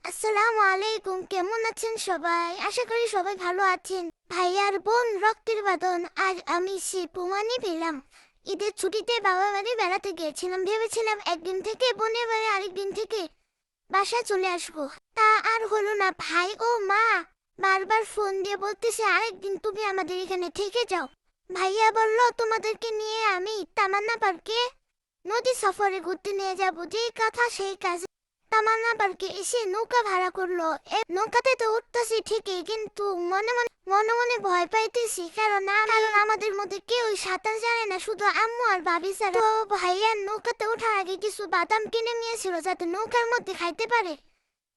আসসালামু আলাইকুম, কেমন আছেন সবাই? আশা করি সবাই ভালো আছেন। ভাইয়ার বোন রক্তের বাঁধন। আজ আমি সে প্রমাণই পেলাম। ঈদের ছুটিতে বাবা বাড়ি বেড়াতে গিয়েছিলাম, ভেবেছিলাম একদিন থেকে বোনের বাড়ি, আরেকদিন থেকে বাসায় চলে আসবো। তা আর হলো না। ভাই ও মা বারবার ফোন দিয়ে বলতেছে আরেকদিন তুমি আমাদের এখানে থেকে যাও। ভাইয়া বলল তোমাদেরকে নিয়ে আমি তামান্না পার্কে নদী সফরে ঘুরতে নিয়ে যাবো। যেই কথা সেই কাজ। তামান্না পার্কে এসে নৌকা ভাড়া করলো। নৌকাতে তো উঠতেছি ঠিকই, কিন্তু মনে মনে মনে মনে ভয় পাইতেছি, কারণ আমাদের মধ্যে কেউ সাঁতার জানে না, শুধু আম্মু আর ভাবি ছাড়া। তো ভাইয়া নৌকাতে ওঠার আগে কিছু বাদাম কিনে নিয়েছিল, যাতে নৌকার মধ্যে খাইতে পারে।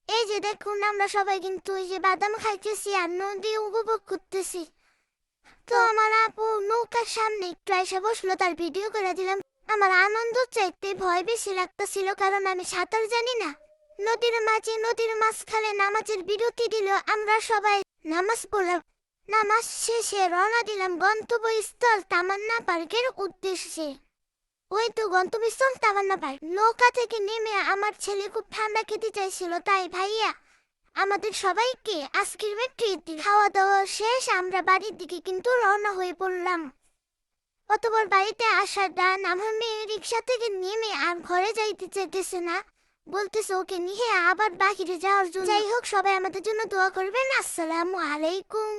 এই যে দেখুন, আমরা সবাই কিন্তু এই যে বাদাম খাইতেছি আর নদী উপভোগ করতেছি। তো আমার আপু নৌকার সামনে একটু এসে বসলো, তার ভিডিও করে দিলাম। আমার আনন্দ চাইতে ভয় বেশি লাগতেছিল, কারণ আমি সাঁতার জানি না। নদীর মাঝখানে নামাজের বিরতি দিল। আমরা সবাই নামাজ পড়লাম। নামাজ শেষে রওনা দিলাম গন্তব্যস্থল তামান্না পার্কের উদ্দেশ্যে। ওই তো গন্তব্যস্থল তামান্না পার্ক। নৌকা থেকে নেমে আমার ছেলে খুব ঠান্ডা খেতে চাইছিল, তাই ভাইয়া আমাদের সবাইকে আইসক্রিমের ট্রিট দিল। খাওয়া দাওয়া শেষ, আমরা বাড়ির দিকে কিন্তু রওনা হয়ে পড়লাম। অতবার বাড়িতে আসার ডান আমার মেয়ে রিক্সা থেকে নেমে আর ঘরে যাইতে চাইতেছে না, বলতেছে ওকে নিয়ে আবার বাহিরে যাওয়ার জন্য। যাই হোক, সবাই আমাদের জন্য দোয়া করবেন। আসসালামু আলাইকুম।